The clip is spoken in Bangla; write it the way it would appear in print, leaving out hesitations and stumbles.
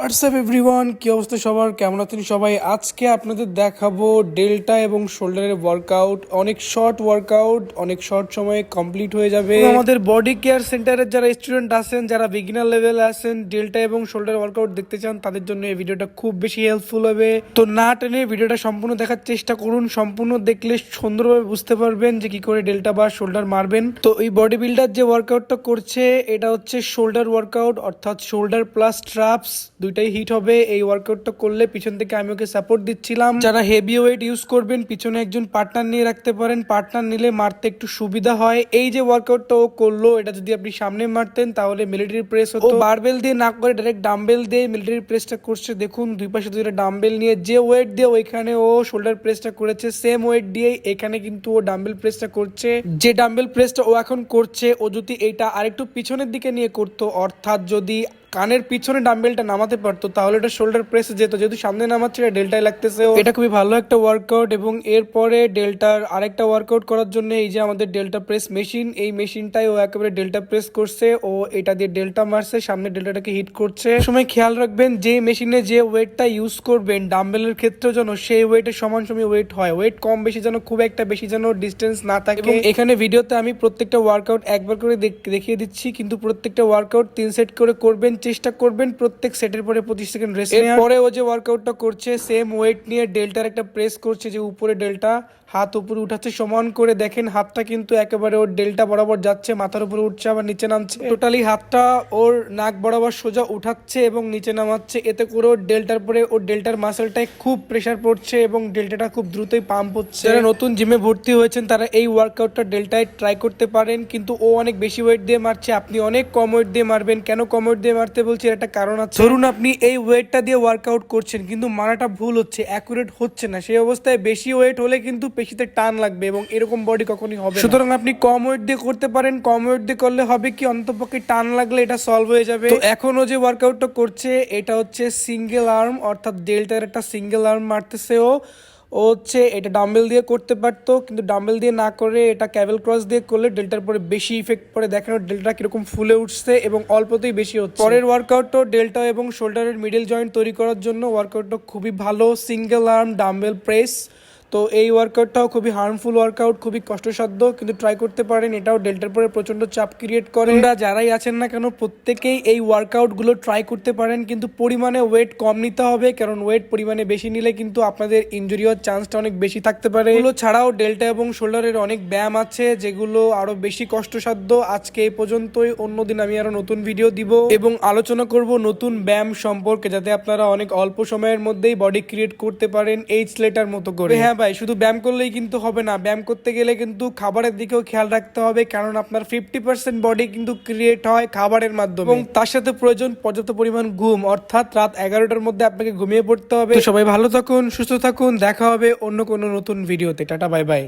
হোয়াটসঅ্যাপ এভরিওয়ান, কি অবস্থা সবার, কেমন আছেন সবাই? আজকে আপনাদের দেখাবো ডেল্টা এবং শোল্ডারের ওয়ার্কআউট। অনেক শর্ট ওয়ার্কআউট, অনেক শর্ট সময়ে কমপ্লিট হয়ে যাবে। আমাদের বডি কেয়ার সেন্টারের যারা স্টুডেন্ট আছেন, যারা বিগিনার লেভেলে আছেন, ডেল্টা এবং শোল্ডার ওয়ার্কআউট দেখতে চান, তাদের জন্য এই ভিডিওটা খুব বেশি হেল্পফুল হবে। তো না টেনে ভিডিওটা সম্পূর্ণ দেখার চেষ্টা করুন। সম্পূর্ণ দেখলে সুন্দরভাবে বুঝতে পারবেন যে কি করে ডেল্টা বা শোল্ডার মারবেন। তো এই বডি বিল্ডার যে ওয়ার্কআউটটা করছে, এটা হচ্ছে শোল্ডার ওয়ার্কআউট, অর্থাৎ শোল্ডার প্লাস ট্রাপস দুইটাই হিট হবে। এই ওয়ার্কআউটটা করলে পিছন থেকে আমি ওকে সাপোর্ট দিচ্ছিলাম। যারা হেভি ওয়েট ইউজ করবেন, পিছনে একজন পার্টনার নিয়ে রাখতে পারেন। পার্টনার নিলে মারতে একটু সুবিধা হয়। এই যে ওয়ার্কআউটটা ও করলো, এটা যদি আপনি সামনে মারতেন তাহলে মিলিটারি প্রেস হতো। বারবেল দিয়ে না করে ডাইরেক্ট ডাম্বেল দিয়ে মিলিটারি প্রেসটা করছে। দেখুন, দুই পাশে দুইটা ডাম্বেল নিয়ে যে ওয়েট দিয়ে ওইখানে ও শোল্ডার প্রেসটা করেছে, সেম ওয়েট দিয়ে এখানে কিন্তু ও ডাম্বেল প্রেসটা করছে। যে ডাম্বেল প্রেসটা ও এখন করছে, ও যদি এইটা আরেকটু পিছনের দিকে নিয়ে করতো, অর্থাৎ যদি কানের পিছনে ডাম্বেলটা নামাতে পারতো, তাহলে এটা শোল্ডার প্রেস যেত। যেহেতু সামনে নামাচ্ছে, এটা ডেল্টায় লাগতেছে। এটা খুবই ভালো একটা ওয়ার্কআউট। এবং এরপরে ডেল্টার আরেকটা ওয়ার্কআউট করার জন্য এই যে আমাদের ডেল্টা প্রেস মেশিন, এই মেশিনটাই ও একেবারে ডেল্টা প্রেস করছে। ও এটা দিয়ে ডেল্টা মারছে, সামনে ডেল্টাটাকে হিট করছে। সময় খেয়াল রাখবেন যে মেশিনে যে ওয়েটটা ইউজ করবেন ডাম্বেলের ক্ষেত্রেও যেন সেই ওয়েটের সমান সময় ওয়েট হয়। ওয়েট কম বেশি যেন খুব একটা বেশি যেন ডিস্টেন্স না থাকে। এবং এখানে ভিডিওতে আমি প্রত্যেকটা ওয়ার্কআউট একবার করে দেখিয়ে দিচ্ছি, কিন্তু প্রত্যেকটা ওয়ার্কআউট 3 সেট করে করবেন। চেষ্টা করবেন প্রত্যেক সেটের পরে 25 সেকেন্ড রেস্ট নেওয়ার। পরে ও যে ওয়ার্কআউটটা করছে, সেম ওয়েট নিয়ে ডেল্টার একটা প্রেস করছে, যে উপরে ডেল্টা হাত উপরে উঠাচ্ছে সমান করে। দেখেন হাতটা কিন্তু একেবারে ওর ডেল্টা বরাবর যাচ্ছে, মাথার উপরে উঠছে আবার নিচে নামছে। টোটালি হাতটা ওর নাক বরাবর সোজা উঠাচ্ছে এবং নিচে নামাচ্ছে। এতে করে ওর ডেল্টার পরে ওর ডেল্টার মাসেলটায় খুব প্রেসার পড়ছে এবং ডেল্টাটা খুব দ্রুতই পাম্প হচ্ছে। যারা নতুন জিমে ভর্তি হয়েছেন তারা এই ওয়ার্কআউটটা ডেল্টায় ট্রাই করতে পারেন। কিন্তু ও অনেক বেশি ওয়েট দিয়ে মারছে, আপনি অনেক কম ওয়েট দিয়ে মারবেন। কেন কম ওয়েট দিয়ে মারতে বলছি, একটা কারণ আছে। ধরুন আপনি এই ওয়েটটা দিয়ে ওয়ার্কআউট করছেন, কিন্তু মারাটা ভুল হচ্ছে, অ্যাকুরেট হচ্ছে না। সেই অবস্থায় বেশি ওয়েট হলে কিন্তু পেশিতে টান লাগবে এবং এরকম বডি কখনই হবে না। সুতরাং আপনি কম ওয়েট দিয়ে করতে পারেন। কম ওয়েট দিয়ে করলে হবে কি, অন্ততপক্ষে টান লাগলে এটা সলভ হয়ে যাবে। তো এখনো যে ওয়ার্কআউটটা করছে, এটা হচ্ছে সিঙ্গেল আর্ম, অর্থাৎ ডেল্টার একটা সিঙ্গেল আর্ম মারতেছে ও হচ্ছে এটা ডাম্বেল দিয়ে করতে পারতো, কিন্তু ডাম্বেল দিয়ে না করে এটা ক্যাবেল ক্রস দিয়ে করলে ডেল্টার পরে বেশি ইফেক্ট পড়ে। দেখেন ডেল্টা কিরকম ফুলে উঠছে এবং অল্পতেই বেশি হচ্ছে। পরের ওয়ার্কআউটটা ডেল্টা এবং শোল্ডারের মিডল জয়েন্ট তৈরি করার জন্য ওয়ার্কআউটটা খুবই ভালো, সিঙ্গেল আর্ম ডাম্বেল প্রেস। তো এই ওয়ার্কআউটটাও খুবই হার্মফুল ওয়ার্কআউট, খুবই কষ্টসাধ্য, কিন্তু ট্রাই করতে পারেন। এটাও ডেল্টার পরে প্রচন্ড চাপ ক্রিয়েট করে। যারাই আছেন না কেন, প্রত্যেকেই এই ওয়ার্কআউটগুলো ট্রাই করতে পারেন, কিন্তু পরিমাণে ওয়েট কম নিতে হবে, কারণ ওয়েট পরিমাণে বেশি নিলে কিন্তু আপনাদের ইনজুরি হওয়ার চান্সটা অনেক বেশি থাকতে পারে। এগুলো ছাড়াও ডেল্টা এবং শোল্ডারের অনেক ব্যায়াম আছে যেগুলো আরো বেশি কষ্টসাধ্য। আজকে এই পর্যন্তই, অন্যদিন আমি আরো নতুন ভিডিও দিব এবং আলোচনা করব নতুন ব্যায়াম সম্পর্কে, যাতে আপনারা অনেক অল্প সময়ের মধ্যেই বডি ক্রিয়েট করতে পারেন এই স্লেটার মতো করে। হ্যাঁ ভাই, শুধু ব্যায়াম করলেই কিন্তু হবে না। ব্যায়াম করতে গেলে কিন্তু খাবারের দিকেও খেয়াল রাখতে হবে, কারণ আপনার 50% বডি কিন্তু ক্রিয়েট হয় খাবারের মাধ্যমে। এবং তার সাথে প্রয়োজন পর্যাপ্ত পরিমাণ ঘুম, অর্থাৎ রাত 11টার মধ্যে আপনাকে ঘুমিয়ে পড়তে হবে। সবাই ভালো থাকুন, সুস্থ থাকুন, দেখা হবে অন্য কোনো নতুন ভিডিওতে। Tata, bye bye.